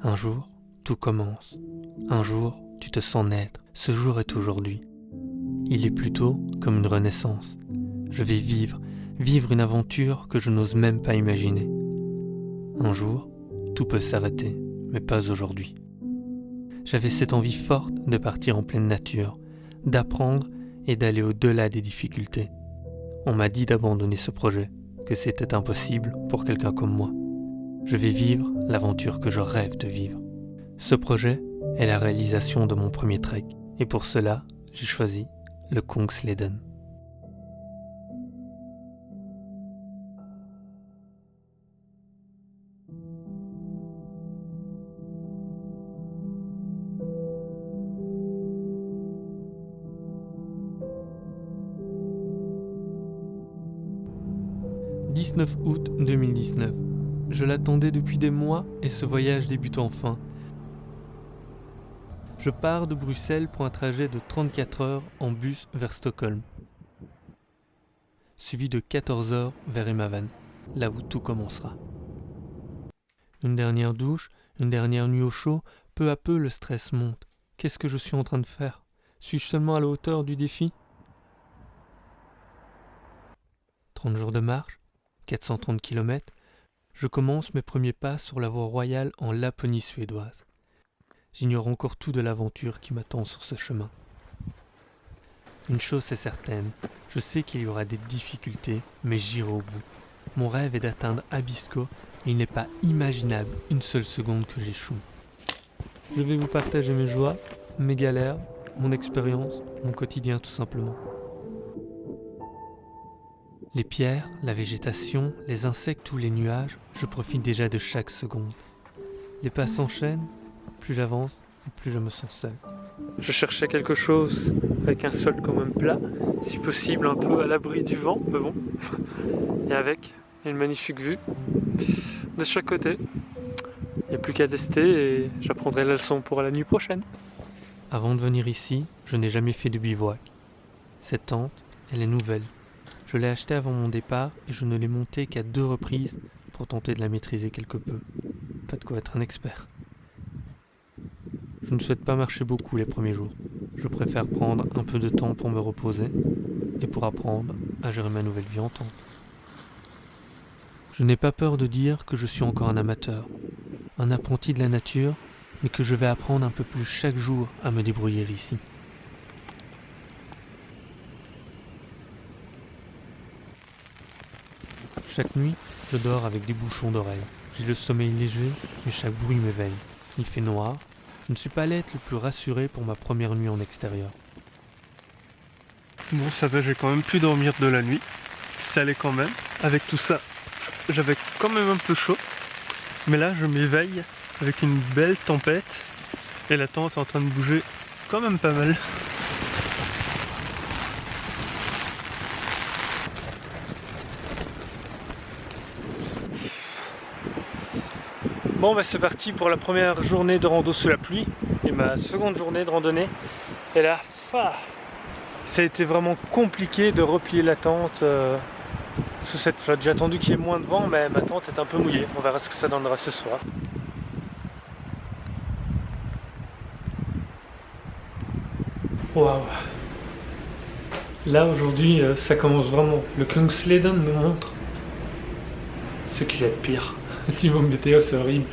Un jour, tout commence. Un jour, tu te sens naître. Ce jour est aujourd'hui. Il est plutôt comme une renaissance. Je vais vivre une aventure que je n'ose même pas imaginer. Un jour, tout peut s'arrêter, mais pas aujourd'hui. J'avais cette envie forte de partir en pleine nature, d'apprendre et d'aller au-delà des difficultés. On m'a dit d'abandonner ce projet, que c'était impossible pour quelqu'un comme moi. Je vais vivre l'aventure que je rêve de vivre. Ce projet est la réalisation de mon premier trek, et pour cela, j'ai choisi le Kungsleden. « 19 août 2019. Je l'attendais depuis des mois et ce voyage débute enfin. Je pars de Bruxelles pour un trajet de 34 heures en bus vers Stockholm, suivi de 14 heures vers Emavan, là où tout commencera. Une dernière douche, une dernière nuit au chaud, peu à peu le stress monte. Qu'est-ce que je suis en train de faire ? Suis-je seulement à la hauteur du défi ? 30 jours de marche, 430 km, je commence mes premiers pas sur la voie royale en Laponie suédoise. J'ignore encore tout de l'aventure qui m'attend sur ce chemin. Une chose est certaine, je sais qu'il y aura des difficultés, mais j'irai au bout. Mon rêve est d'atteindre Abisko et il n'est pas imaginable une seule seconde que j'échoue. Je vais vous partager mes joies, mes galères, mon expérience, mon quotidien tout simplement. Les pierres, la végétation, les insectes ou les nuages, je profite déjà de chaque seconde. Les pas s'enchaînent, plus j'avance et plus je me sens seul. Je cherchais quelque chose avec un sol quand même plat, si possible un peu à l'abri du vent, mais bon. Et avec une magnifique vue de chaque côté. Il n'y a plus qu'à tester et j'apprendrai la leçon pour la nuit prochaine. Avant de venir ici, je n'ai jamais fait de bivouac. Cette tente, elle est nouvelle. Je l'ai achetée avant mon départ et je ne l'ai montée qu'à 2 reprises pour tenter de la maîtriser quelque peu. Pas de quoi être un expert. Je ne souhaite pas marcher beaucoup les premiers jours. Je préfère prendre un peu de temps pour me reposer et pour apprendre à gérer ma nouvelle vie en tente. Je n'ai pas peur de dire que je suis encore un amateur, un apprenti de la nature, mais que je vais apprendre un peu plus chaque jour à me débrouiller ici. Chaque nuit, je dors avec des bouchons d'oreilles. J'ai le sommeil léger, mais chaque bruit m'éveille. Il fait noir. Je ne suis pas l'être le plus rassuré pour ma première nuit en extérieur. Bon, ça va, j'ai quand même pu dormir de la nuit. Ça allait quand même. Avec tout ça, j'avais quand même un peu chaud. Mais là, je m'éveille avec une belle tempête. Et la tente est en train de bouger quand même pas mal. Bon bah c'est parti pour la première journée de rando sous la pluie et ma seconde journée de randonnée. Et là, ça a été vraiment compliqué de replier la tente sous cette flotte. J'ai attendu qu'il y ait moins de vent, mais ma tente est un peu mouillée. On verra ce que ça donnera ce soir. Waouh! Là aujourd'hui, ça commence vraiment. Le Kungsleden me montre ce qu'il y a de pire. Niveau météo, c'est horrible.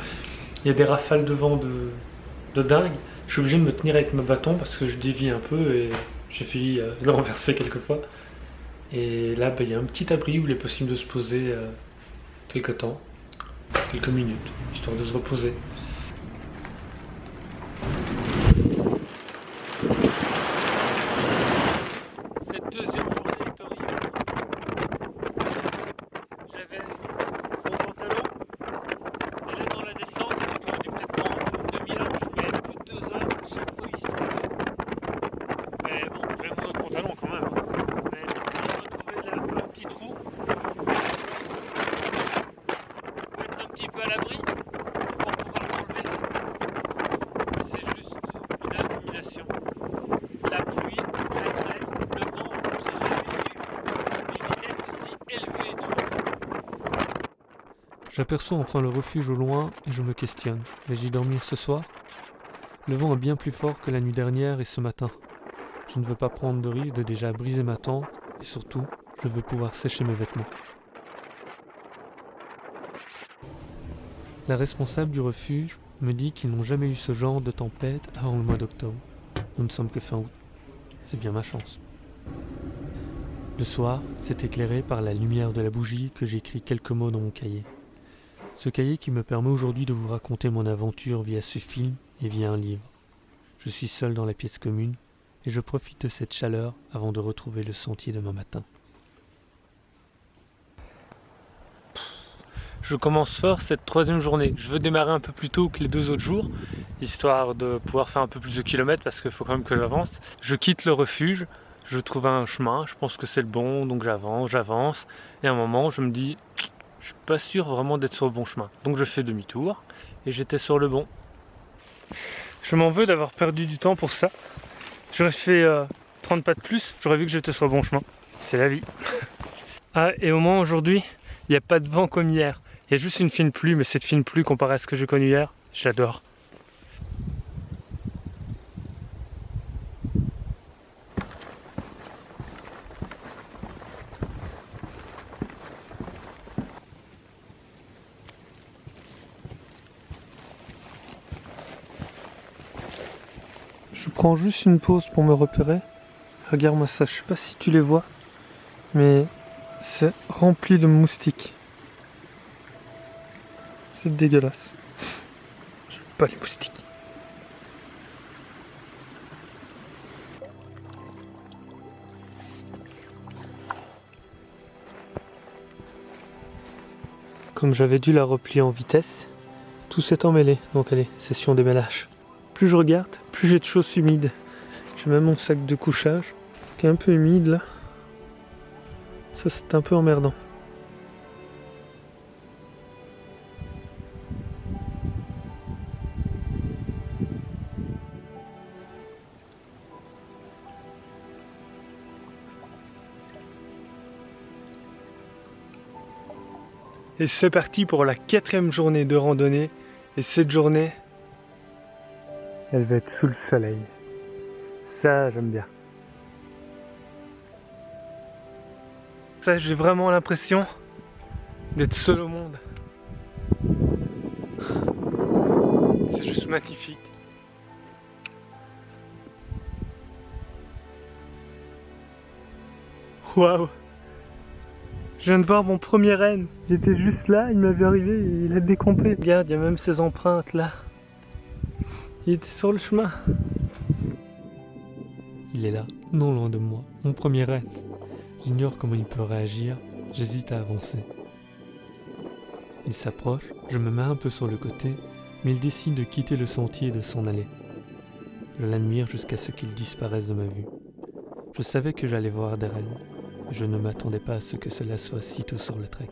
Il y a des rafales de vent de dingue. Je suis obligé de me tenir avec mon bâton parce que je dévie un peu et j'ai failli le renverser quelques fois. Et là, il y a un petit abri où il est possible de se poser quelques temps, quelques minutes, histoire de se reposer. Cette deuxième journée est horrible. J'avais mon pantalon. Et là dans la descente, j'aurais dû peut-être prendre une demi-heure, je voulais être plus de 2 heures à chaque fois il se mais bon, j'avais mon autre pantalon quand même. Mais j'ai retrouvé là un petit trou. Pour être un petit peu à l'abri, pour pouvoir l'enlever. C'est juste une abomination. La pluie, la grêle, le vent, j'ai jamais eu des vitesses aussi élevées. J'aperçois enfin le refuge au loin et je me questionne. Vais-je y dormir ce soir? Le vent est bien plus fort que la nuit dernière et ce matin. Je ne veux pas prendre de risque de déjà briser ma tente et surtout, je veux pouvoir sécher mes vêtements. La responsable du refuge me dit qu'ils n'ont jamais eu ce genre de tempête avant le mois d'octobre. Nous ne sommes que fin août. C'est bien ma chance. Le soir, c'est éclairé par la lumière de la bougie que j'écris quelques mots dans mon cahier. Ce cahier qui me permet aujourd'hui de vous raconter mon aventure via ce film et via un livre. Je suis seul dans la pièce commune et je profite de cette chaleur avant de retrouver le sentier demain matin. Je commence fort cette troisième journée. Je veux démarrer un peu plus tôt que les 2 autres jours, histoire de pouvoir faire un peu plus de kilomètres parce qu'il faut quand même que j'avance. Je quitte le refuge, je trouve un chemin, je pense que c'est le bon, donc j'avance. Et à un moment, je me dis, je suis pas sûr vraiment d'être sur le bon chemin. Donc je fais demi-tour et j'étais sur le bon. Je m'en veux d'avoir perdu du temps pour ça. J'aurais fait 30 pas de plus, j'aurais vu que j'étais sur le bon chemin. C'est la vie. Ah, et au moins aujourd'hui, il n'y a pas de vent comme hier. Il y a juste une fine pluie, mais cette fine pluie comparée à ce que j'ai connu hier, j'adore. Je prends juste une pause pour me repérer. Regarde-moi ça, je sais pas si tu les vois, mais c'est rempli de moustiques. C'est dégueulasse. J'aime pas les moustiques. Comme j'avais dû la replier en vitesse, tout s'est emmêlé. Donc allez, session démêlage. Plus je regarde, plus j'ai de choses humides. J'ai même mon sac de couchage qui est un peu humide là. Ça c'est un peu emmerdant. Et c'est parti pour la 4e journée de randonnée. Et cette journée, elle va être sous le soleil. Ça, j'aime bien. Ça, j'ai vraiment l'impression d'être seul au monde. C'est juste magnifique. Waouh! Je viens de voir mon premier renne. Il était juste là, il m'avait arrivé et il a décompé. Regarde, il y a même ses empreintes là. Il était sur le chemin. Il est là, non loin de moi, mon premier renne. J'ignore comment il peut réagir, j'hésite à avancer. Il s'approche, je me mets un peu sur le côté, mais il décide de quitter le sentier et de s'en aller. Je l'admire jusqu'à ce qu'il disparaisse de ma vue. Je savais que j'allais voir des rennes. Je ne m'attendais pas à ce que cela soit si tôt sur le trek.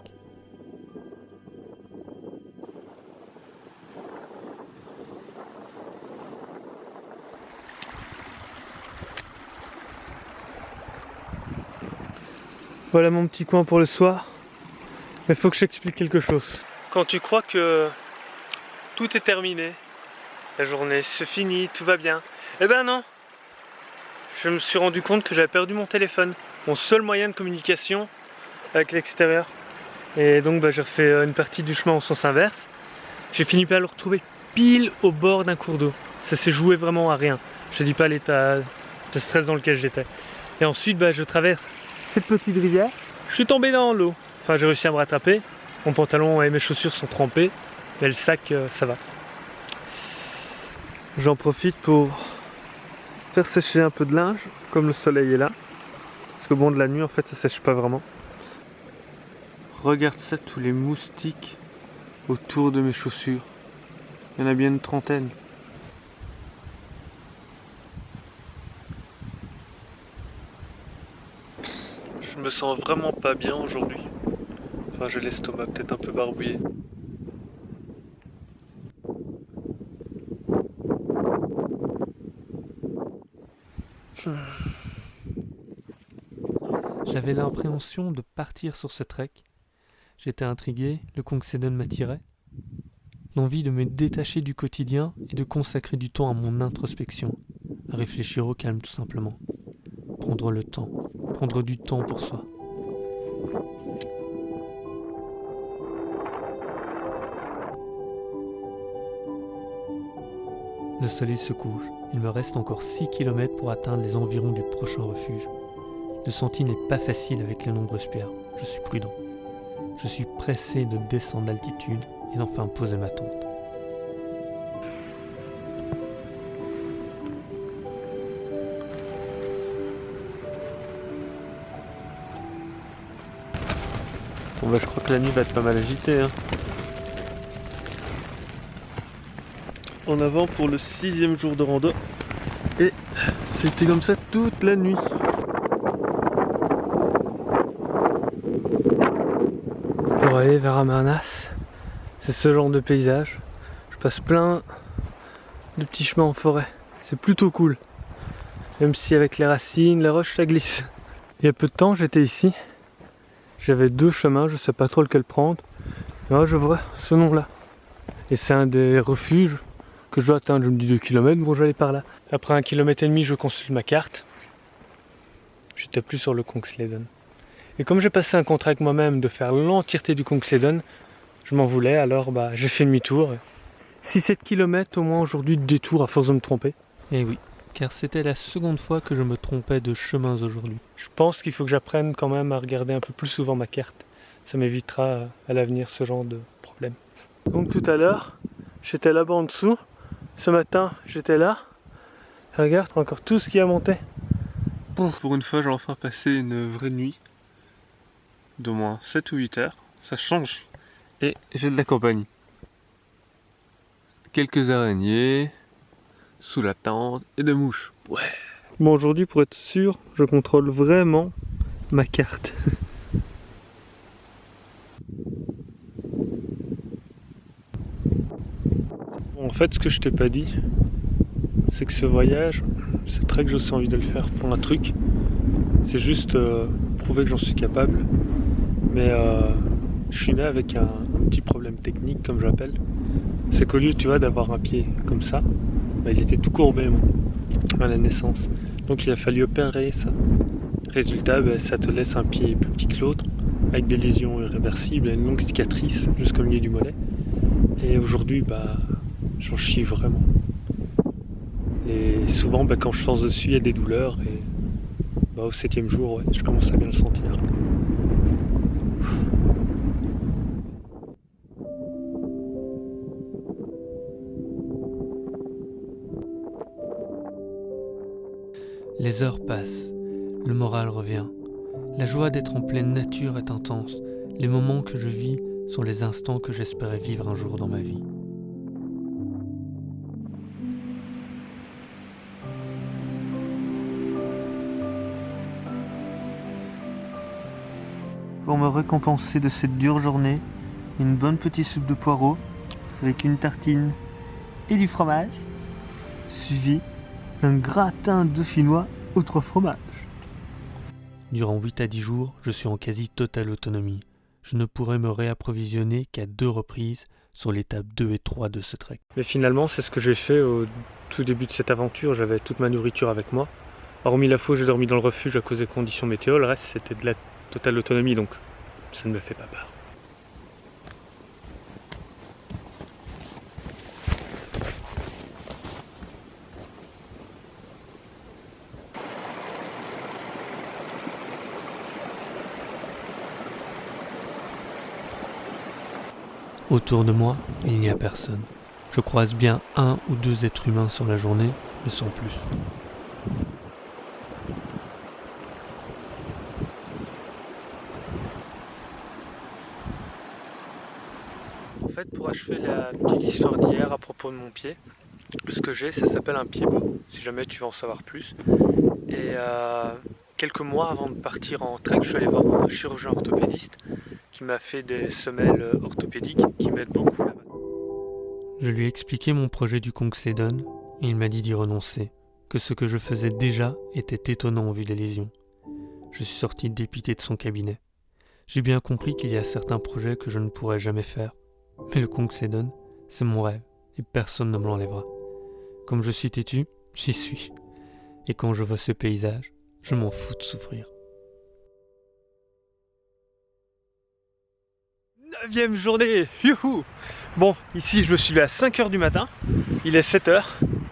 Voilà mon petit coin pour le soir. Mais faut que je t'explique quelque chose. Quand tu crois que tout est terminé, la journée se finit, tout va bien, eh ben non. Je me suis rendu compte que j'avais perdu mon téléphone, mon seul moyen de communication avec l'extérieur. Et donc j'ai refait une partie du chemin en sens inverse. J'ai fini par le retrouver pile au bord d'un cours d'eau. Ça s'est joué vraiment à rien. Je dis pas l'état de stress dans lequel j'étais. Et ensuite je traverse cette petite rivière. Je suis tombé dans l'eau. Enfin j'ai réussi à me rattraper. Mon pantalon et mes chaussures sont trempés. Mais le sac ça va. J'en profite pour faire sécher un peu de linge, comme le soleil est là. Parce que bon, de la nuit, en fait, ça sèche pas vraiment. Regarde ça, tous les moustiques autour de mes chaussures. Il y en a bien une trentaine. Je me sens vraiment pas bien aujourd'hui. Enfin, j'ai l'estomac peut-être un peu barbouillé. J'avais l'appréhension de partir sur ce trek, J'étais intrigué, le Kungsleden m'attirait. L'envie de me détacher du quotidien et de consacrer du temps à mon introspection, à réfléchir au calme tout simplement. Prendre le temps, prendre du temps pour soi. Le soleil se couche, il me reste encore 6 km pour atteindre les environs du prochain refuge. Le sentier n'est pas facile avec les nombreuses pierres, je suis prudent. Je suis pressé de descendre d'altitude et d'enfin poser ma tente. Bon bah je crois que la nuit va être pas mal agitée. En avant pour le 6e jour de rando. Et c'était comme ça toute la nuit. Pour aller vers Amarnas, c'est ce genre de paysage. Je passe plein de petits chemins en forêt. C'est plutôt cool. Même si avec les racines, les roches, ça glisse. Il y a peu de temps, j'étais ici. J'avais 2 chemins, je sais pas trop lequel prendre. Et là, je vois ce nom-là. Et c'est un des refuges que je dois atteindre. Je me dis 2 km, bon, je vais aller par là. Après 1,5 km, je consulte ma carte. J'étais plus sur le Kungsleden. Et comme j'ai passé un contrat avec moi-même de faire l'entièreté du Kungsleden, je m'en voulais, alors j'ai fait demi-tour. 6-7 km au moins aujourd'hui de détour à force de me tromper. Eh oui, car c'était la seconde fois que je me trompais de chemins aujourd'hui. Je pense qu'il faut que j'apprenne quand même à regarder un peu plus souvent ma carte. Ça m'évitera à l'avenir ce genre de problème. Donc tout à l'heure, j'étais là-bas en dessous. Ce matin, j'étais là. Regarde, encore tout ce qui a monté. Pour une fois, j'ai enfin passé une vraie nuit. D'au moins 7 ou 8 heures. Ça change. Et j'ai de la compagnie. Quelques araignées sous la tente et des mouches. Ouais. Bon, aujourd'hui, pour être sûr, je contrôle vraiment ma carte. En fait, ce que je t'ai pas dit, c'est que ce voyage, c'est très que j'ai aussi envie de le faire pour un truc. C'est juste prouver que j'en suis capable. Mais je suis né avec un petit problème technique, comme j'appelle. C'est qu'au lieu, tu vois, d'avoir un pied comme ça, il était tout courbé, à la naissance. Donc il a fallu opérer ça. Résultat, ça te laisse un pied plus petit que l'autre, avec des lésions irréversibles et une longue cicatrice jusqu'au milieu du mollet. Et aujourd'hui, j'en chie vraiment. Et souvent, quand je force dessus, il y a des douleurs. Et au 7e jour, ouais, je commence à bien le sentir. Les heures passent, le moral revient. La joie d'être en pleine nature est intense. Les moments que je vis sont les instants que j'espérais vivre un jour dans ma vie. Pour me récompenser de cette dure journée, une bonne petite soupe de poireaux avec une tartine et du fromage, suivi d'un gratin dauphinois aux 3 fromages. Durant 8 à 10 jours, je suis en quasi totale autonomie. Je ne pourrai me réapprovisionner qu'à 2 reprises sur l'étape 2 et 3 de ce trek. Mais finalement, c'est ce que j'ai fait au tout début de cette aventure. J'avais toute ma nourriture avec moi. Hormis la fois où j'ai dormi dans le refuge à cause des conditions météo, le reste c'était de la totale autonomie, donc ça ne me fait pas peur. Autour de moi, il n'y a personne. Je croise bien 1 ou 2 êtres humains sur la journée, mais sans plus. En fait, pour achever la petite histoire d'hier à propos de mon pied, ce que j'ai, ça s'appelle un pied beau, si jamais tu veux en savoir plus. Et quelques mois avant de partir en trek, je suis allé voir un chirurgien orthopédiste qui m'a fait des semelles orthopédiques qui m'aident beaucoup là-bas. Je lui ai expliqué mon projet du Kungsleden et il m'a dit d'y renoncer, que ce que je faisais déjà était étonnant au vu des lésions. Je suis sorti dépité de son cabinet. J'ai bien compris qu'il y a certains projets que je ne pourrais jamais faire. Mais le Kungsleden, c'est mon rêve, et personne ne me l'enlèvera. Comme je suis têtu, j'y suis. Et quand je vois ce paysage, je m'en fous de souffrir. 9e journée, youhou! Bon, ici je me suis levé à 5h du matin, il est 7h,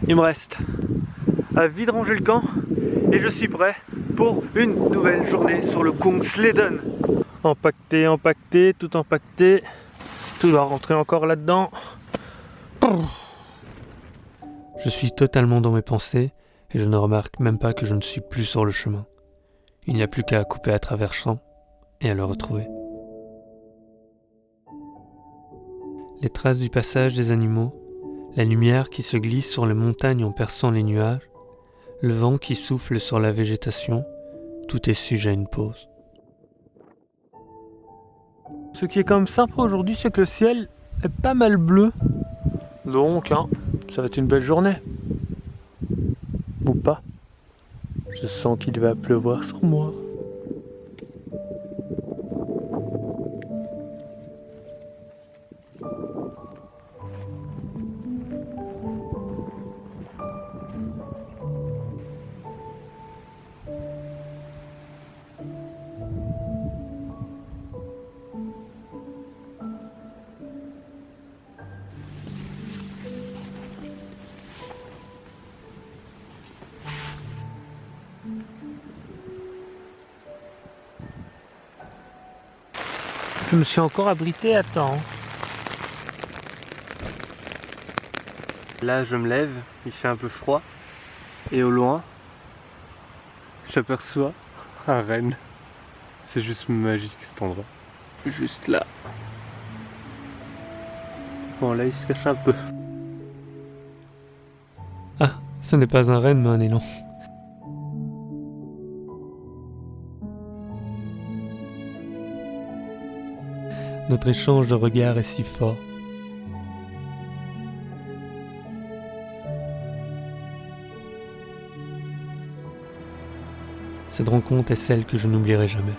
il me reste à vide ranger le camp et je suis prêt pour une nouvelle journée sur le Kungsleden. Empaqueté, tout empaqueté, tout doit rentrer encore là-dedans. Je suis totalement dans mes pensées et je ne remarque même pas que je ne suis plus sur le chemin. Il n'y a plus qu'à couper à travers champs et à le retrouver. Les traces du passage des animaux, la lumière qui se glisse sur les montagnes en perçant les nuages, le vent qui souffle sur la végétation, tout est sujet à une pause. Ce qui est quand même sympa aujourd'hui, c'est que le ciel est pas mal bleu. Donc, ça va être une belle journée. Ou pas. Je sens qu'il va pleuvoir sur moi. Je me suis encore abrité à temps. Là, je me lève, il fait un peu froid. Et au loin, j'aperçois un renne. C'est juste magique cet endroit. Juste là. Bon, là, il se cache un peu. Ah, ce n'est pas un renne mais un élan. Notre échange de regards est si fort. Cette rencontre est celle que je n'oublierai jamais.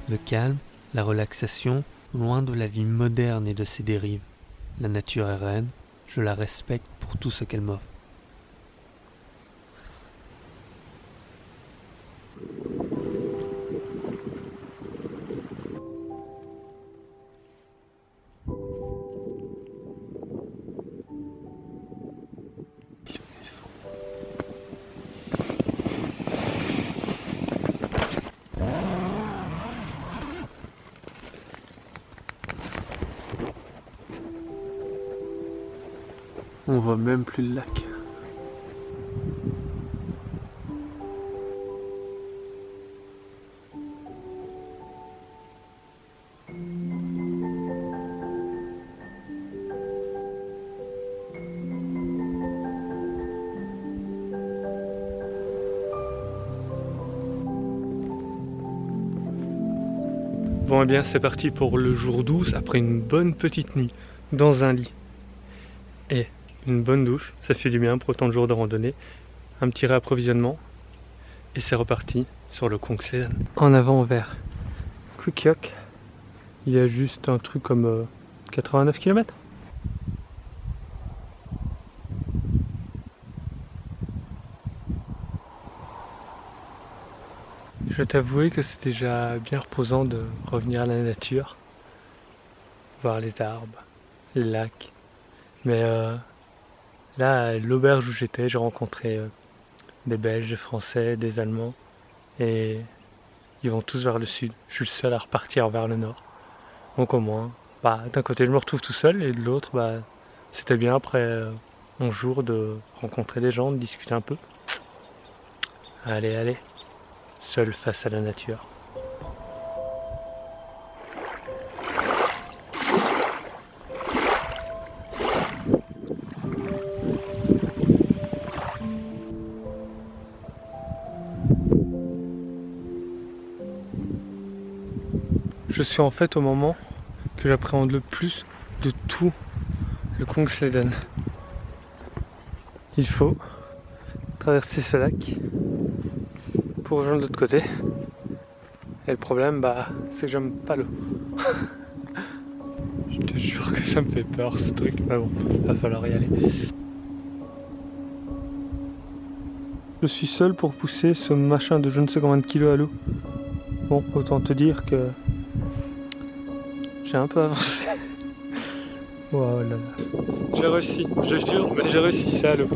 Le calme, la relaxation, loin de la vie moderne et de ses dérives. La nature est reine, je la respecte pour tout ce qu'elle m'offre. On voit même plus le lac. Bon, eh bien, c'est parti pour le jour 12 après une bonne petite nuit dans un lit. Et une bonne douche, ça fait du bien pour autant de jours de randonnée. Un petit réapprovisionnement. Et c'est reparti sur le Kungsleden. En avant vers Kukiok, il y a juste un truc comme 89 km. Je vais t'avouer que c'est déjà bien reposant de revenir à la nature, voir les arbres, les lacs. Mais là, à l'auberge où j'étais, j'ai rencontré des Belges, des Français, des Allemands, et ils vont tous vers le sud. Je suis le seul à repartir vers le nord. Donc au moins, d'un côté je me retrouve tout seul, et de l'autre, c'était bien après 11 jours de rencontrer des gens, de discuter un peu. Allez, seul face à la nature. Je suis en fait au moment que j'appréhende le plus de tout le Kungsleden. Il faut traverser ce lac pour rejoindre l'autre côté. Et le problème, c'est que j'aime pas l'eau. Je te jure que ça me fait peur ce truc, mais bon, va falloir y aller. Je suis seul pour pousser ce machin de je ne sais combien de kilos à l'eau. Bon, autant te dire que j'ai un peu avancé. Oh là là. J'ai réussi, je jure, mais j'ai réussi ça à l'eau.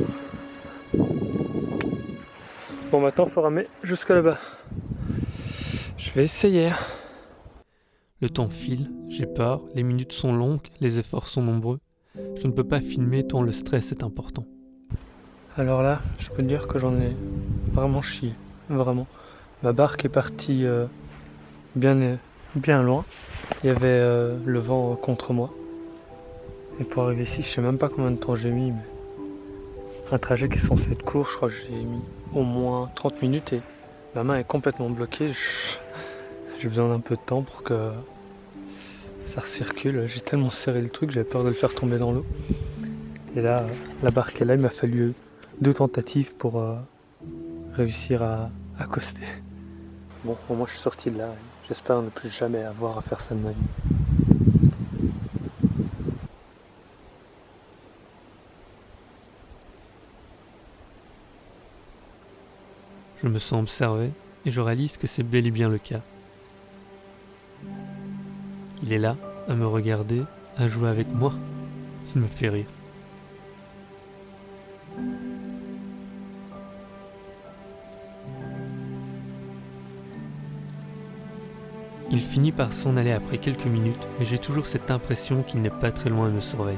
Bon, maintenant il faut ramer jusqu'à là-bas. Je vais essayer. Le temps file, j'ai peur, les minutes sont longues, les efforts sont nombreux. Je ne peux pas filmer tant le stress est important. Alors là, je peux te dire que j'en ai vraiment chié, vraiment. Ma barque est partie bien loin. Il y avait le vent contre moi. Et pour arriver ici, je sais même pas combien de temps j'ai mis, mais un trajet qui est censé être court, je crois que j'ai mis au moins 30 minutes et ma main est complètement bloquée. J'ai besoin d'un peu de temps pour que ça recircule. J'ai tellement serré le truc, j'avais peur de le faire tomber dans l'eau. Et là, la barque est là, il m'a fallu 2 tentatives pour réussir à accoster. Bon, au moins je suis sorti de là. J'espère ne plus jamais avoir à faire ça de ma vie. Je me sens observé et je réalise que c'est bel et bien le cas. Il est là, à me regarder, à jouer avec moi. Il me fait rire. Il finit par s'en aller après quelques minutes, mais j'ai toujours cette impression qu'il n'est pas très loin et me surveille.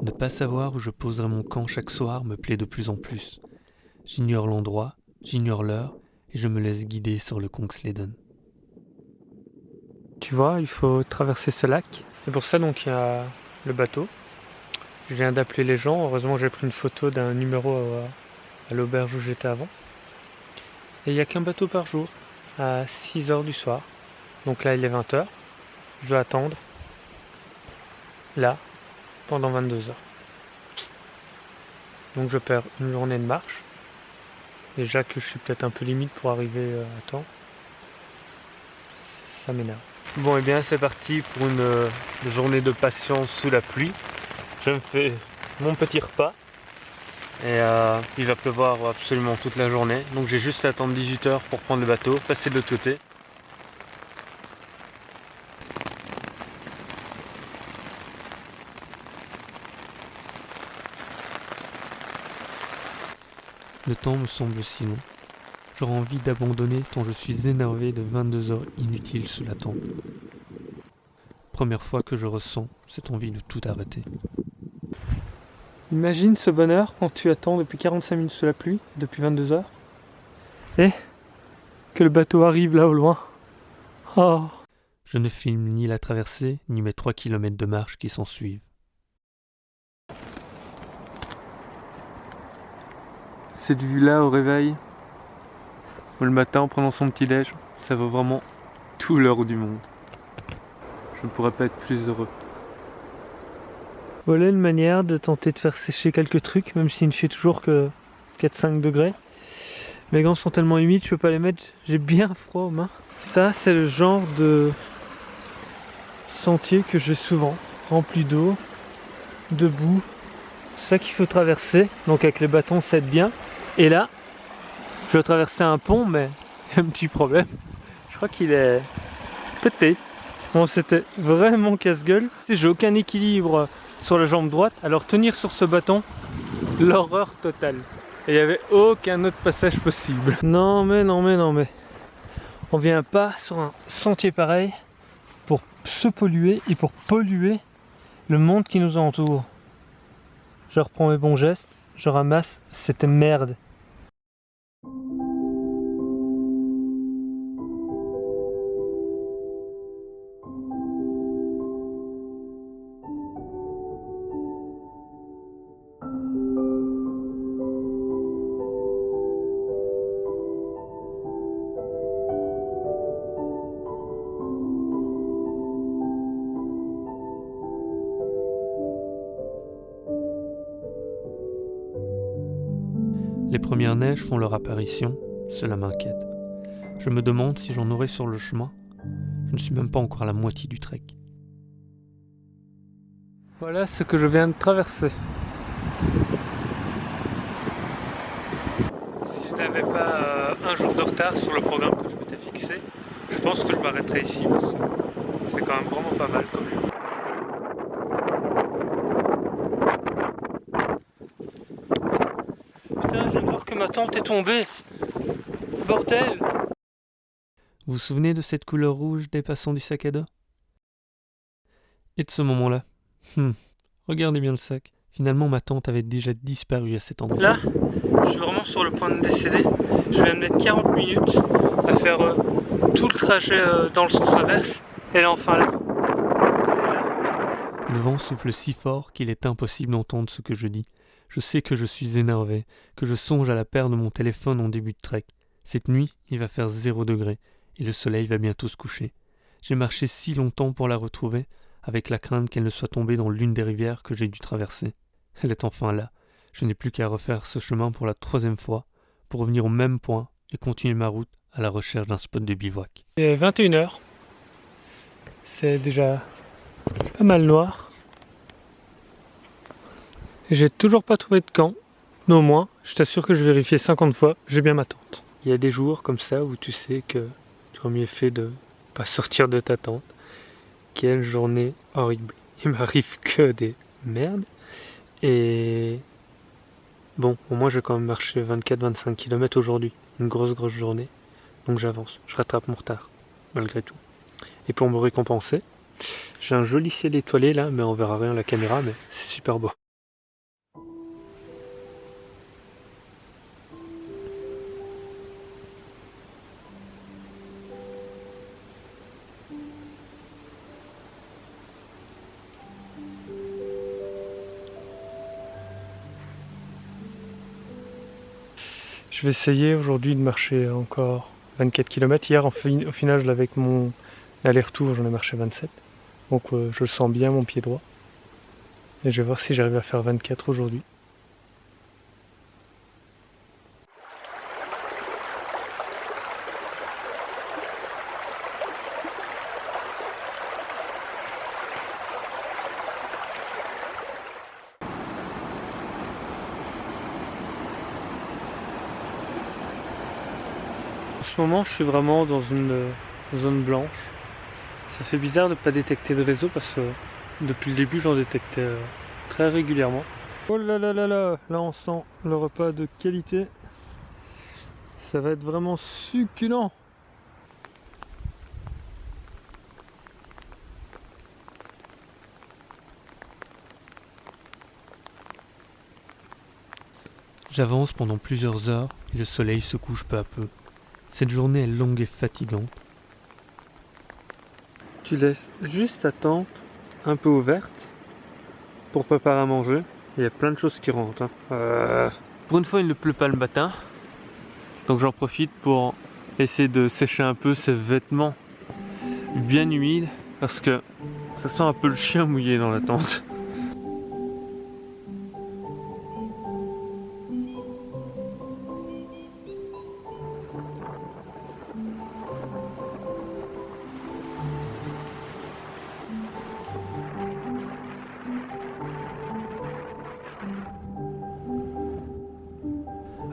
Ne pas savoir où je poserai mon camp chaque soir me plaît de plus en plus. J'ignore l'endroit, j'ignore l'heure, et je me laisse guider sur le Kungsleden. Tu vois, il faut traverser ce lac. C'est pour ça donc il y a le bateau. Je viens d'appeler les gens. Heureusement j'ai pris une photo d'un numéro à l'auberge où j'étais avant. Et il n'y a qu'un bateau par jour à 6h du soir. Donc là il est 20h. Je dois attendre là pendant 22h. Donc je perds une journée de marche. Déjà que je suis peut-être un peu limite pour arriver à temps. Ça m'énerve. Bon et bien c'est parti pour une journée de patience sous la pluie. Je me fais mon petit repas. Et il va pleuvoir absolument toute la journée. Donc j'ai juste à attendre 18h pour prendre le bateau, passer de l'autre côté. Le temps me semble si long. J'aurais envie d'abandonner tant je suis énervé de 22 heures inutiles sous la tente. Première fois que je ressens cette envie de tout arrêter. Imagine ce bonheur quand tu attends depuis 45 minutes sous la pluie, depuis 22 heures, et que le bateau arrive là au loin. Oh. Je ne filme ni la traversée, ni mes 3 km de marche qui s'en suivent. Cette vue-là au réveil, ou le matin en prenant son petit-déj, ça vaut vraiment tout l'or du monde. Je ne pourrais pas être plus heureux. Voilà une manière de tenter de faire sécher quelques trucs, même s'il ne fait toujours que 4-5 degrés. Mes gants sont tellement humides, je peux pas les mettre, j'ai bien froid aux mains. Ça, c'est le genre de sentier que j'ai souvent, rempli d'eau, de boue. C'est ça qu'il faut traverser, donc avec les bâtons ça aide bien. Et là, je dois traverser un pont, mais il y a un petit problème. Je crois qu'il est pété. Bon, c'était vraiment casse-gueule. J'ai aucun équilibre sur la jambe droite, alors tenir sur ce bâton, l'horreur totale. Et il n'y avait aucun autre passage possible. Non mais. On vient pas sur un sentier pareil pour se polluer et pour polluer le monde qui nous entoure. Je reprends mes bons gestes, je ramasse cette merde. Les premières neiges font leur apparition, cela m'inquiète. Je me demande si j'en aurai sur le chemin. Je ne suis même pas encore à la moitié du trek. Voilà ce que je viens de traverser. Si je n'avais pas un jour de retard sur le programme que je m'étais fixé, je pense que je m'arrêterais ici parce que c'est quand même vraiment pas mal comme lieu. Putain, je viens de voir que ma tente est tombée. Bordel! Vous vous souvenez de cette couleur rouge dépassant du sac à dos? Et de ce moment-là? Regardez bien le sac. Finalement, ma tante avait déjà disparu à cet endroit. Là, je suis vraiment sur le point de décéder. Je viens de mettre 40 minutes à faire tout le trajet dans le sens inverse. Elle est enfin là. Le vent souffle si fort qu'il est impossible d'entendre ce que je dis. Je sais que je suis énervé, que je songe à la perte de mon téléphone en début de trek. Cette nuit, il va faire 0 degré et le soleil va bientôt se coucher. J'ai marché si longtemps pour la retrouver, avec la crainte qu'elle ne soit tombée dans l'une des rivières que j'ai dû traverser. Elle est enfin là. Je n'ai plus qu'à refaire ce chemin pour la 3e fois, pour revenir au même point et continuer ma route à la recherche d'un spot de bivouac. Il est 21h. C'est déjà pas mal noir. Et j'ai toujours pas trouvé de camp. Mais au moins, je t'assure que je vérifie 50 fois, j'ai bien ma tente. Il y a des jours comme ça où tu sais que tu aurais mieux fait de pas sortir de ta tente. Quelle journée horrible. Il m'arrive que des merdes. Et bon, au moins j'ai quand même marché 24-25 km aujourd'hui. Une grosse journée. Donc j'avance, je rattrape mon retard, malgré tout. Et pour me récompenser, j'ai un joli ciel étoilé là, mais on verra rien à la caméra, mais c'est super beau. Je vais essayer aujourd'hui de marcher encore 24 km. Hier, au final, avec mon aller-retour, j'en ai marché 27. Donc je sens bien mon pied droit. Et je vais voir si j'arrive à faire 24 aujourd'hui. En ce moment, je suis vraiment dans une zone blanche. Ça fait bizarre de ne pas détecter de réseau parce que depuis le début, j'en détectais très régulièrement. Oh là là là là, là on sent le repas de qualité. Ça va être vraiment succulent. J'avance pendant plusieurs heures et le soleil se couche peu à peu. Cette journée est longue et fatigante. Tu laisses juste ta tente un peu ouverte pour préparer à manger. Il y a plein de choses qui rentrent. Pour une fois, il ne pleut pas le matin. Donc j'en profite pour essayer de sécher un peu ces vêtements bien humides parce que ça sent un peu le chien mouillé dans la tente.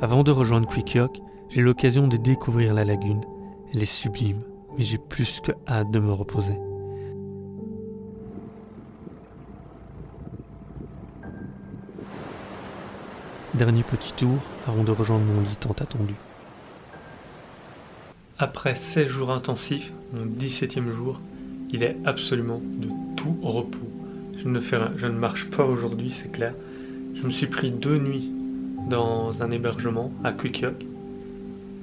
Avant de rejoindre Quick-Yock, j'ai l'occasion de découvrir la lagune. Elle est sublime, mais j'ai plus que hâte de me reposer. Dernier petit tour avant de rejoindre mon lit tant attendu. Après 16 jours intensifs, mon 17e jour, il est absolument de tout repos. Je ne marche pas aujourd'hui, c'est clair. Je me suis pris 2 nuits dans un hébergement à Quick-Yock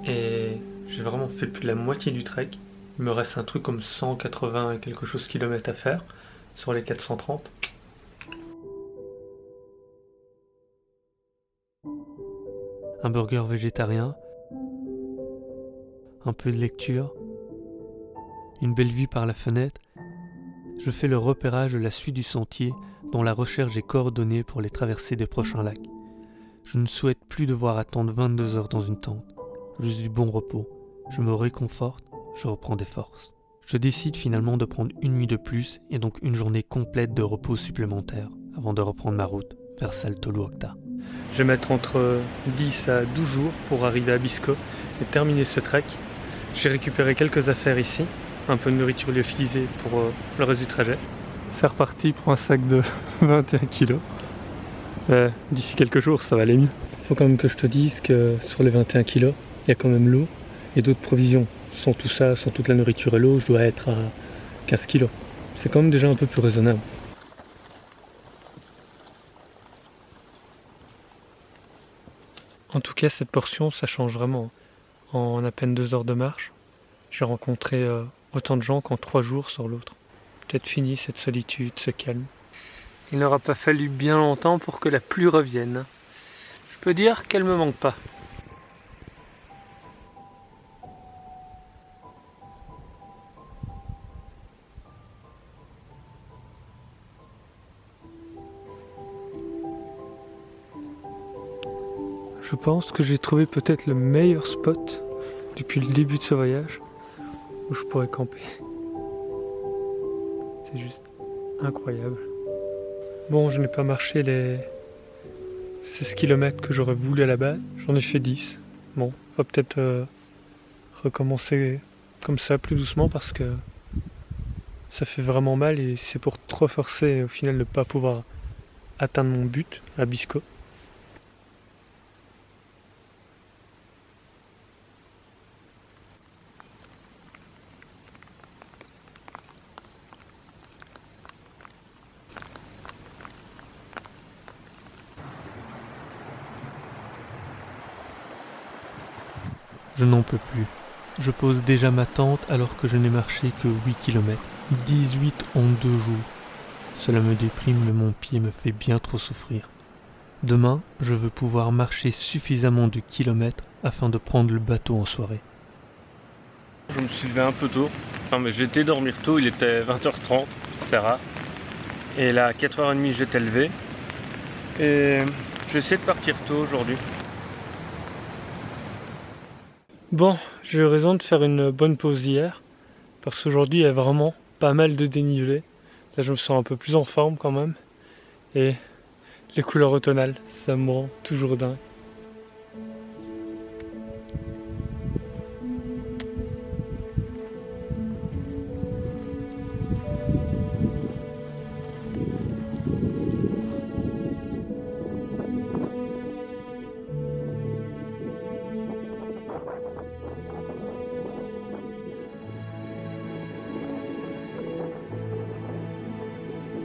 et j'ai vraiment fait plus de la moitié du trek. Il me reste un truc comme 180 et quelque chose kilomètres à faire sur les 430. Un burger végétarien, un peu de lecture, une belle vue par la fenêtre. Je fais le repérage de la suite du sentier dont la recherche est coordonnée pour les traversées des prochains lacs. Je ne souhaite plus devoir attendre 22 heures dans une tente. Juste du bon repos. Je me réconforte, je reprends des forces. Je décide finalement de prendre une nuit de plus et donc une journée complète de repos supplémentaire avant de reprendre ma route vers Salto Luokta. Je vais mettre entre 10 à 12 jours pour arriver à Bisco et terminer ce trek. J'ai récupéré quelques affaires ici, un peu de nourriture lyophilisée pour le reste du trajet. C'est reparti pour un sac de 21 kg. D'ici quelques jours, ça va aller mieux. Faut quand même que je te dise que sur les 21 kg, il y a quand même l'eau et d'autres provisions. Sans tout ça, sans toute la nourriture et l'eau, je dois être à 15 kg. C'est quand même déjà un peu plus raisonnable. En tout cas, cette portion, ça change vraiment. En à peine 2 heures de marche, j'ai rencontré autant de gens qu'en 3 jours sur l'autre. Peut-être fini cette solitude, ce calme. Il n'aura pas fallu bien longtemps pour que la pluie revienne. Je peux dire qu'elle me manque pas. Je pense que j'ai trouvé peut-être le meilleur spot depuis le début de ce voyage où je pourrais camper. C'est juste incroyable. Bon, je n'ai pas marché les 16 km que j'aurais voulu à la base. J'en ai fait 10. Bon, va peut-être recommencer comme ça plus doucement parce que ça fait vraiment mal et c'est pour trop forcer au final de ne pas pouvoir atteindre mon but à Bisco. Je n'en peux plus. Je pose déjà ma tente alors que je n'ai marché que 8 km. 18 en 2 jours. Cela me déprime mais mon pied me fait bien trop souffrir. Demain, je veux pouvoir marcher suffisamment de kilomètres afin de prendre le bateau en soirée. Je me suis levé un peu tôt. Enfin, mais j'ai été dormir tôt, il était 20h30, c'est rare. Et là, à 4h30, j'étais levé. Et j'ai essayé de partir tôt aujourd'hui. Bon, j'ai eu raison de faire une bonne pause hier. Parce qu'aujourd'hui, il y a vraiment pas mal de dénivelé. Là, je me sens un peu plus en forme quand même. Et les couleurs automnales, ça me rend toujours dingue.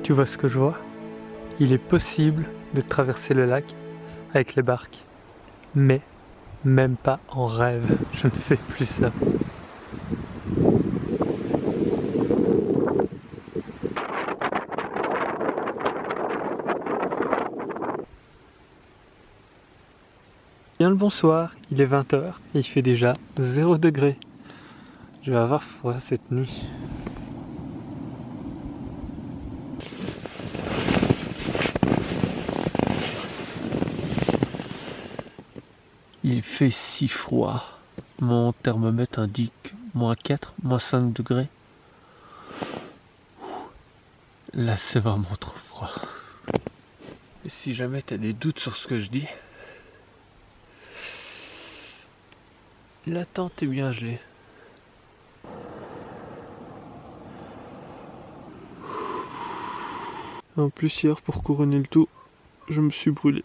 Tu vois ce que je vois? Il est possible de traverser le lac avec les barques. Mais même pas en rêve, je ne fais plus ça. Bien le bonsoir, il est 20h et il fait déjà 0 degré. Je vais avoir froid cette nuit. Il fait si froid. Mon thermomètre indique -4, -5 degrés. Là, c'est vraiment trop froid. Et si jamais tu as des doutes sur ce que je dis, la tente est bien gelée. En plus, hier, pour couronner le tout, je me suis brûlé.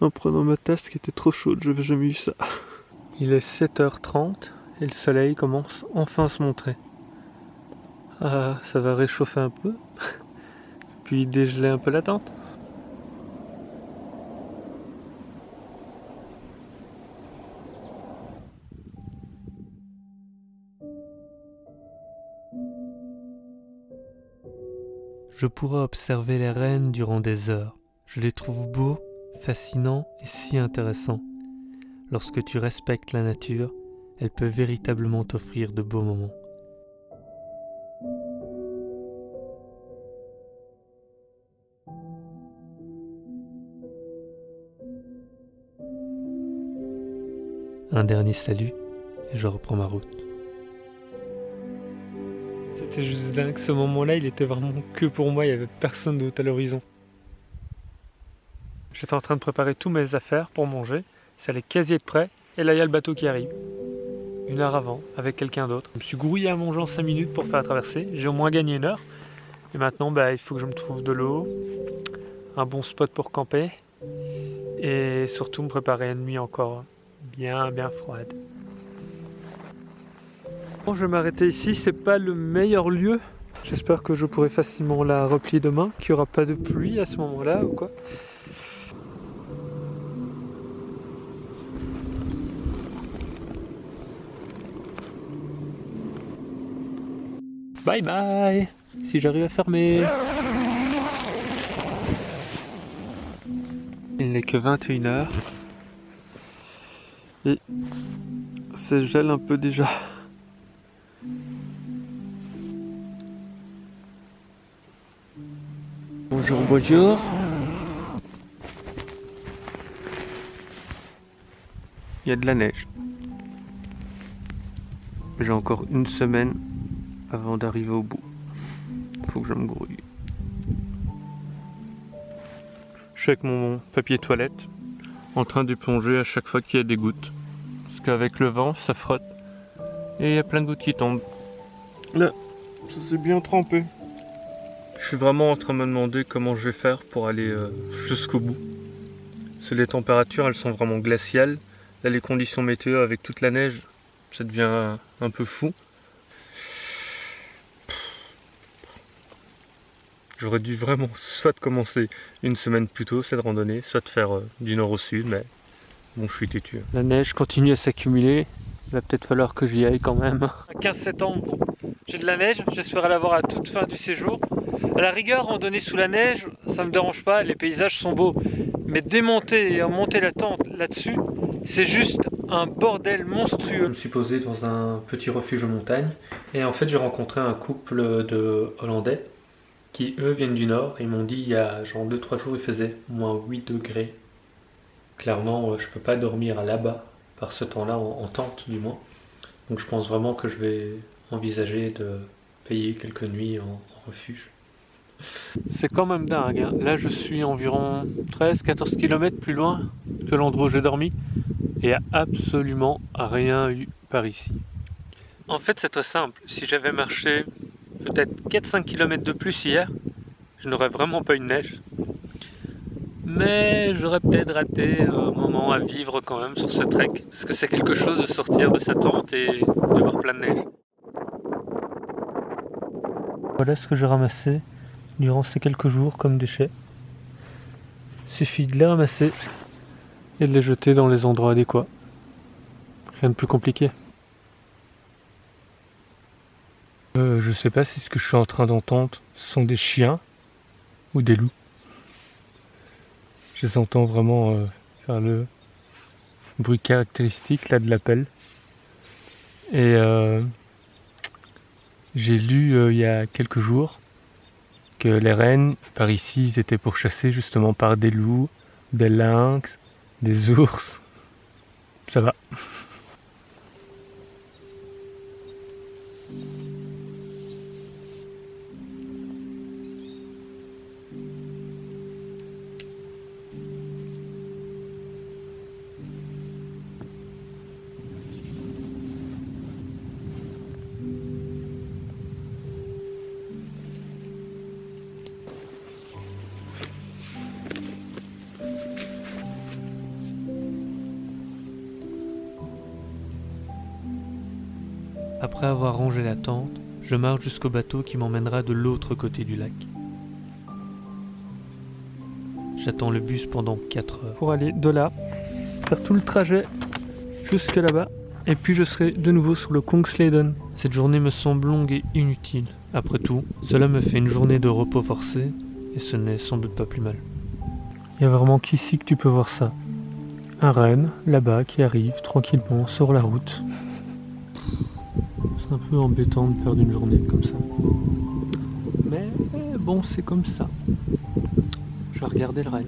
En prenant ma tasse qui était trop chaude, je n'avais jamais eu ça. Il est 7h30 et le soleil commence enfin à se montrer. Ah, ça va réchauffer un peu, puis dégeler un peu la tente. Je pourrais observer les rennes durant des heures. Je les trouve beaux, fascinants et si intéressants. Lorsque tu respectes la nature, elle peut véritablement t'offrir de beaux moments. Un dernier salut et je reprends ma route. C'était juste dingue, ce moment-là, il était vraiment que pour moi, il n'y avait personne d'autre à l'horizon. J'étais en train de préparer tous mes affaires pour manger, ça allait quasi être prêt, et là il y a le bateau qui arrive. 1 heure avant, avec quelqu'un d'autre. Je me suis grouillé à manger en 5 minutes pour faire la traversée, j'ai au moins gagné 1 heure. Et maintenant, il faut que je me trouve de l'eau, un bon spot pour camper, et surtout me préparer une nuit encore bien froide. Bon, je vais m'arrêter ici, c'est pas le meilleur lieu. J'espère que je pourrai facilement la replier demain, qu'il n'y aura pas de pluie à ce moment-là ou quoi. Bye bye, si j'arrive à fermer. Il n'est que 21h. Et ça gèle un peu déjà. Bonjour, bonjour. Il y a de la neige. J'ai encore 1 semaine avant d'arriver au bout. Faut que je me grouille. Je suis avec mon papier toilette en train d'éponger à chaque fois qu'il y a des gouttes. Parce qu'avec le vent, ça frotte. Et il y a plein de gouttes qui tombent. Là, ça s'est bien trempé. Je suis vraiment en train de me demander comment je vais faire pour aller jusqu'au bout. Parce que les températures, elles sont vraiment glaciales. Là, les conditions météo avec toute la neige, ça devient un peu fou. J'aurais dû vraiment soit commencer 1 semaine plus tôt cette randonnée, soit de faire du nord au sud, mais bon, je suis têtu. La neige continue à s'accumuler, il va peut-être falloir que j'y aille quand même. 15 septembre, j'ai de la neige, j'espère l'avoir à toute fin du séjour. À la rigueur, randonner sous la neige, ça me dérange pas, les paysages sont beaux. Mais démonter et monter la tente là-dessus, c'est juste un bordel monstrueux. Je me suis posé dans un petit refuge en montagne, et en fait j'ai rencontré un couple de Hollandais qui eux viennent du nord et m'ont dit il y a genre 2-3 jours il faisait moins 8 degrés. Clairement je peux pas dormir là-bas par ce temps-là en tente du moins. Donc je pense vraiment que je vais envisager de payer quelques nuits en refuge. C'est quand même dingue, hein. Là je suis environ 13-14 km plus loin que l'endroit où j'ai dormi et il n'y a absolument rien eu par ici. En fait c'est très simple, si j'avais marché peut-être 4-5 km de plus hier, je n'aurais vraiment pas eu de neige. Mais j'aurais peut-être raté un moment à vivre quand même sur ce trek, parce que c'est quelque chose de sortir de sa tente et de voir plein de neige. Voilà ce que j'ai ramassé durant ces quelques jours comme déchets. Il suffit de les ramasser et de les jeter dans les endroits adéquats. Rien de plus compliqué. Je sais pas si ce que je suis en train d'entendre sont des chiens ou des loups. Je les entends vraiment faire le bruit caractéristique là de l'appel. Et j'ai lu il y a quelques jours que les rennes par ici ils étaient pourchassés justement par des loups, des lynx, des ours. Ça va. Après avoir rangé la tente, je marche jusqu'au bateau qui m'emmènera de l'autre côté du lac. J'attends le bus pendant 4 heures. Pour aller de là, faire tout le trajet jusque là-bas, et puis je serai de nouveau sur le Kungsleden. Cette journée me semble longue et inutile. Après tout, cela me fait une journée de repos forcé, et ce n'est sans doute pas plus mal. Il y a vraiment qu'ici que tu peux voir ça. Un renne, là-bas, qui arrive tranquillement sur la route. C'est un peu embêtant de perdre une journée comme ça. Mais bon, c'est comme ça. Je vais regarder le renne.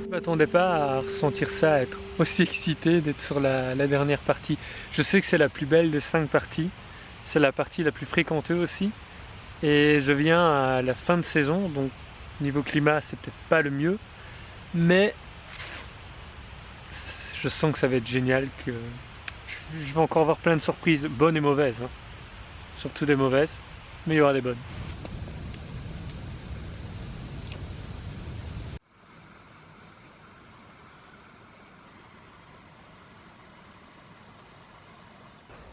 Je m'attendais pas à ressentir ça, à être aussi excité d'être sur la dernière partie. Je sais que c'est la plus belle des 5 parties, c'est la partie la plus fréquentée aussi. Et je viens à la fin de saison, donc niveau climat c'est peut-être pas le mieux, mais je sens que ça va être génial, que je vais encore avoir plein de surprises, bonnes et mauvaises, hein. Surtout des mauvaises, mais il y aura des bonnes.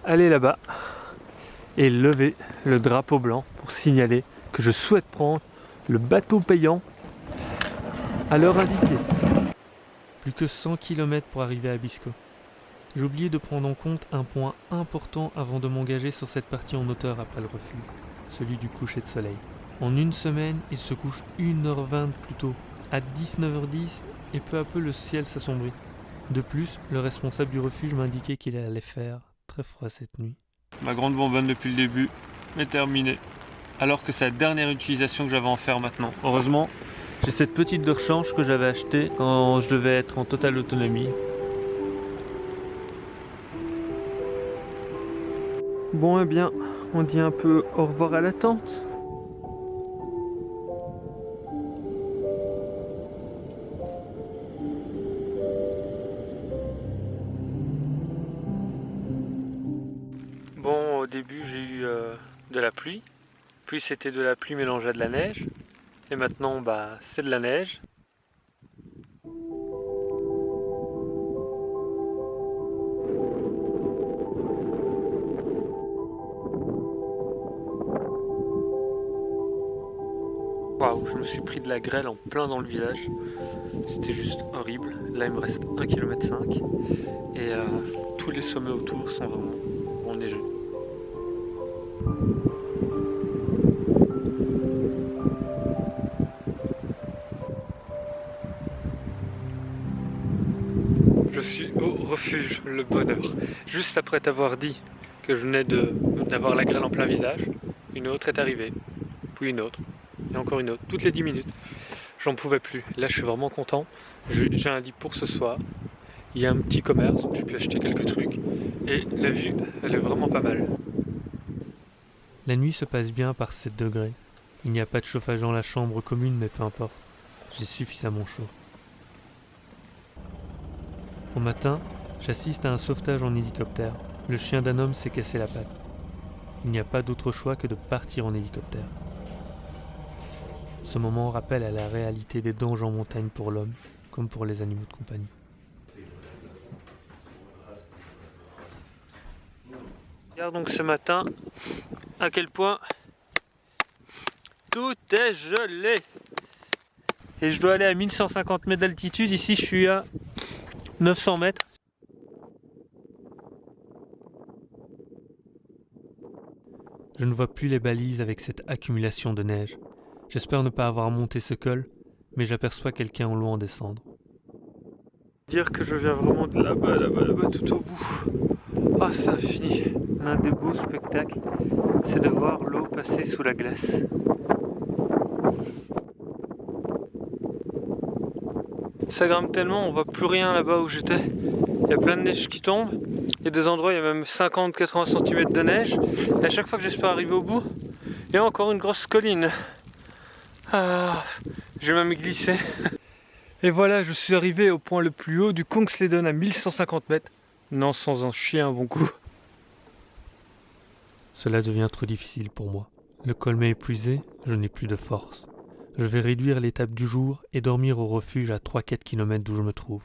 Allez là-bas et lever le drapeau blanc pour signaler que je souhaite prendre le bateau payant à l'heure indiquée. Plus que 100 km pour arriver à Bisco. J'ai oublié de prendre en compte un point important avant de m'engager sur cette partie en hauteur après le refuge, celui du coucher de soleil. En une semaine, il se couche 1h20 plus tôt, à 19h10, et peu à peu le ciel s'assombrit. De plus, le responsable du refuge m'indiquait qu'il allait faire très froid cette nuit. Ma grande bonbonne depuis le début est terminée, alors que c'est la dernière utilisation que j'avais à en faire maintenant. Heureusement, j'ai cette petite de rechange que j'avais achetée quand je devais être en totale autonomie. Bon, eh bien, on dit un peu au revoir à la tente. Bon, au début, j'ai eu de la pluie, puis c'était de la pluie mélangée à de la neige, et maintenant, c'est de la neige. Waouh, je me suis pris de la grêle en plein dans le visage. C'était juste horrible. Là, il me reste 1,5 km et tous les sommets autour sont vraiment enneigés. Je suis au refuge, le bonheur. Juste après t'avoir dit que je venais d'avoir la grêle en plein visage, une autre est arrivée, puis une autre. Et encore une autre, toutes les 10 minutes. J'en pouvais plus. Là, je suis vraiment content. J'ai un lit pour ce soir. Il y a un petit commerce, donc j'ai pu acheter quelques trucs. Et la vue, elle est vraiment pas mal. La nuit se passe bien par 7 degrés. Il n'y a pas de chauffage dans la chambre commune, mais peu importe. J'ai suffisamment chaud. Au matin, j'assiste à un sauvetage en hélicoptère. Le chien d'un homme s'est cassé la patte. Il n'y a pas d'autre choix que de partir en hélicoptère. Ce moment rappelle à la réalité des dangers en montagne pour l'homme, comme pour les animaux de compagnie. Regarde donc ce matin à quel point tout est gelé. Et je dois aller à 1150 mètres d'altitude. Ici, je suis à 900 mètres. Je ne vois plus les balises avec cette accumulation de neige. J'espère ne pas avoir monté ce col, mais j'aperçois quelqu'un en loin descendre. Dire que je viens vraiment de là-bas, tout au bout. Ah, c'est infini. L'un des beaux spectacles, c'est de voir l'eau passer sous la glace. Ça grimpe tellement, on voit plus rien là-bas où j'étais. Il y a plein de neige qui tombe. Il y a des endroits, il y a même 50-80 cm de neige. Et à chaque fois que j'espère arriver au bout, il y a encore une grosse colline. Ah, je vais même glisser. Et voilà, je suis arrivé au point le plus haut du Kungsleden à 1150 mètres. Non, sans en chier un bon coup. Cela devient trop difficile pour moi. Le col m'est épuisé, je n'ai plus de force. Je vais réduire l'étape du jour et dormir au refuge à 3-4 km d'où je me trouve.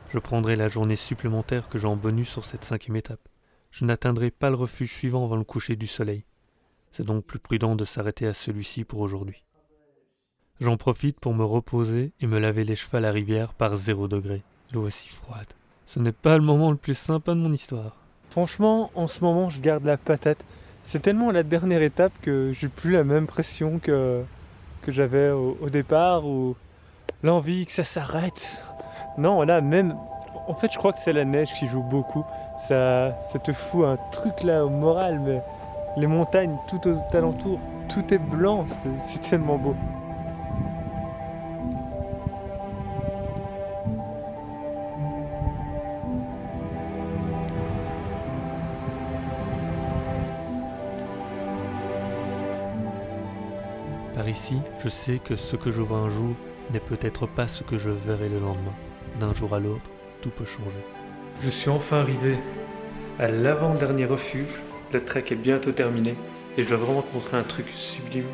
Je prendrai la journée supplémentaire que j'ai en bonus sur cette 5e étape. Je n'atteindrai pas le refuge suivant avant le coucher du soleil. C'est donc plus prudent de s'arrêter à celui-ci pour aujourd'hui. J'en profite pour me reposer et me laver les cheveux à la rivière par 0 degré. L'eau est si froide. Ce n'est pas le moment le plus sympa de mon histoire. Franchement, en ce moment, je garde la patate. C'est tellement la dernière étape que j'ai plus la même pression que j'avais au départ, ou l'envie que ça s'arrête. Non, là, même... En fait, je crois que c'est la neige qui joue beaucoup. Ça te fout un truc là au moral, mais les montagnes tout aux alentours, tout est blanc, c'est tellement beau. ici, je sais que ce que je vois un jour n'est peut-être pas ce que je verrai le lendemain. D'un jour à l'autre, tout peut changer. Je suis enfin arrivé à l'avant-dernier refuge. Le trek est bientôt terminé et je dois vraiment te montrer un truc sublime,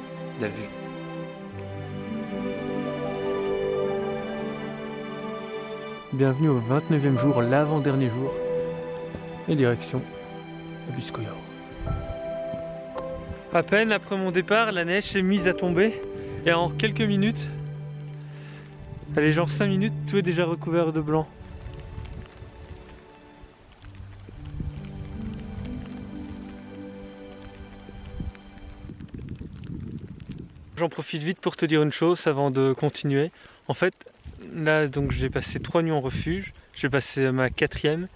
la vue. Bienvenue au 29e jour, l'avant-dernier jour. Et direction Abiskoyar. À peine après mon départ, la neige s'est mise à tomber et en quelques minutes, allez genre 5 minutes, tout est déjà recouvert de blanc. J'en profite vite pour te dire une chose avant de continuer. En fait, là donc j'ai passé 3 nuits en refuge, j'ai passé ma 4e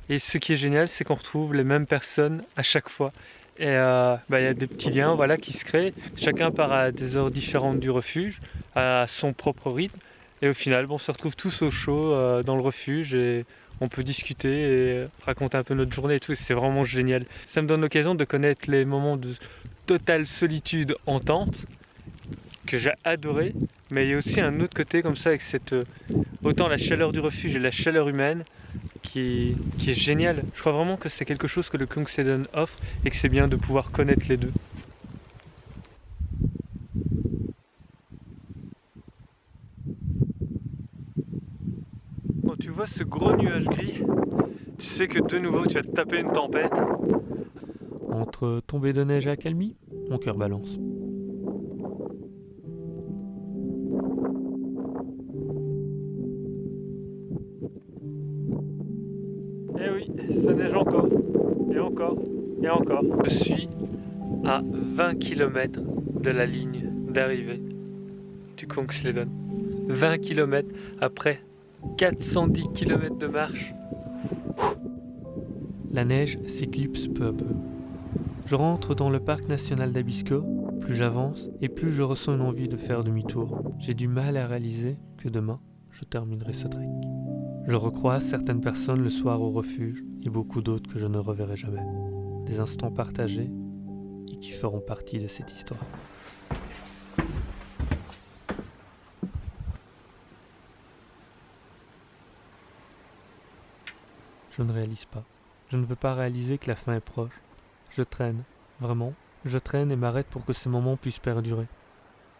et ce qui est génial c'est qu'on retrouve les mêmes personnes à chaque fois. Et y a des petits liens voilà, qui se créent, chacun part à des heures différentes du refuge, à son propre rythme et au final on se retrouve tous au chaud dans le refuge et on peut discuter et raconter un peu notre journée et tout, et c'est vraiment génial. Ça me donne l'occasion de connaître les moments de totale solitude en tente que j'ai adoré, mais il y a aussi un autre côté comme ça avec cette autant la chaleur du refuge et la chaleur humaine qui est génial. Je crois vraiment que c'est quelque chose que le Kungsleden offre et que c'est bien de pouvoir connaître les deux. Quand tu vois ce gros nuage gris, tu sais que de nouveau tu vas te taper une tempête. Entre tombée de neige et accalmie, mon cœur balance. Eh oui, ça neige encore, et encore, et encore. Je suis à 20 km de la ligne d'arrivée du Kungsleden. 20 km après 410 km de marche. La neige s'éclipse peu à peu. Je rentre dans le parc national d'Abisko, plus j'avance et plus je ressens une envie de faire demi-tour. J'ai du mal à réaliser que demain, je terminerai ce trek. Je recroise certaines personnes le soir au refuge et beaucoup d'autres que je ne reverrai jamais. Des instants partagés et qui feront partie de cette histoire. Je ne réalise pas. Je ne veux pas réaliser que la fin est proche. Je traîne, vraiment, je traîne et m'arrête pour que ces moments puissent perdurer.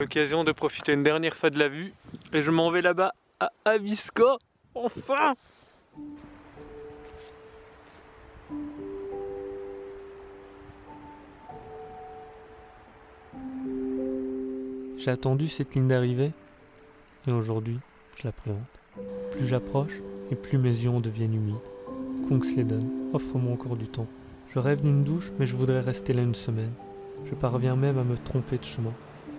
L'occasion de profiter une dernière fois de la vue et je m'en vais là-bas à Abisko. Enfin! J'ai attendu cette ligne d'arrivée et aujourd'hui, je l'appréhende. Plus j'approche et plus mes yeux deviennent humides. Kungsleden, offre-moi encore du temps. Je rêve d'une douche, mais je voudrais rester là une semaine. Je parviens même à me tromper de chemin.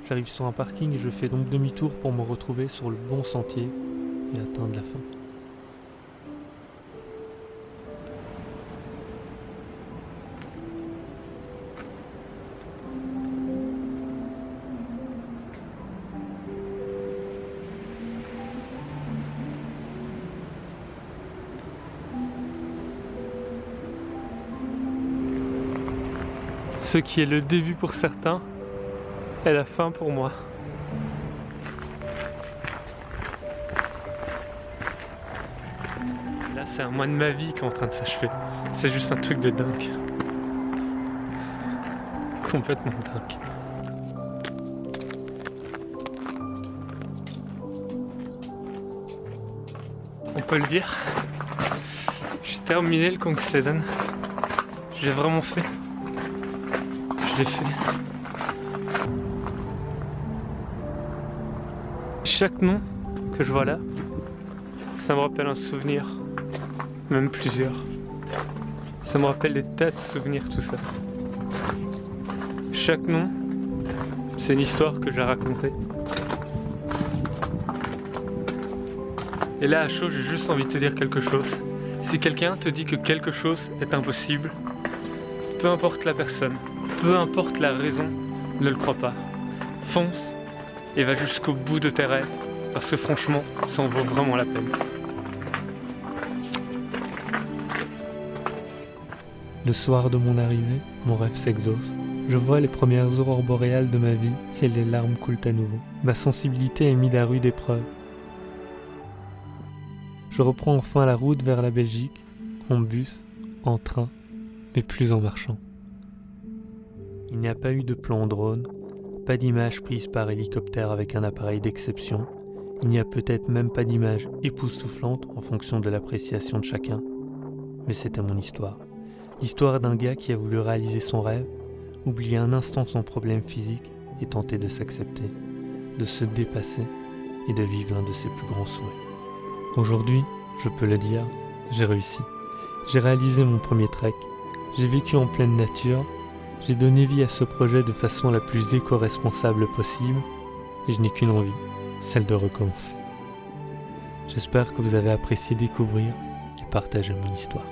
J'arrive sur un parking et je fais donc demi-tour pour me retrouver sur le bon sentier et atteindre la fin. Ce qui est le début pour certains est la fin pour moi. Là, c'est un mois de ma vie qui est en train de s'achever. C'est juste un truc de dingue. Complètement dingue. On peut le dire. J'ai terminé le Kungsleden. J'ai vraiment fait. Je l'ai fait. Chaque nom que je vois là, ça me rappelle un souvenir, même plusieurs. Ça me rappelle des tas de souvenirs, tout ça. Chaque nom, c'est une histoire que j'ai racontée. Et là, à chaud, j'ai juste envie de te dire quelque chose. Si quelqu'un te dit que quelque chose est impossible, peu importe la personne, peu importe la raison, ne le crois pas. Fonce et va jusqu'au bout de tes rêves, parce que franchement, ça en vaut vraiment la peine. Le soir de mon arrivée, mon rêve s'exauce. Je vois les premières aurores boréales de ma vie et les larmes coulent à nouveau. Ma sensibilité est mise à rude épreuve. Je reprends enfin la route vers la Belgique, en bus, en train, mais plus en marchant. Il n'y a pas eu de plan drone, pas d'image prise par hélicoptère avec un appareil d'exception. Il n'y a peut-être même pas d'image époustouflante en fonction de l'appréciation de chacun. Mais c'était mon histoire. L'histoire d'un gars qui a voulu réaliser son rêve, oublier un instant son problème physique et tenter de s'accepter, de se dépasser et de vivre l'un de ses plus grands souhaits. Aujourd'hui, je peux le dire, j'ai réussi. J'ai réalisé mon premier trek, j'ai vécu en pleine nature, j'ai donné vie à ce projet de façon la plus éco-responsable possible et je n'ai qu'une envie, celle de recommencer. J'espère que vous avez apprécié découvrir et partager mon histoire.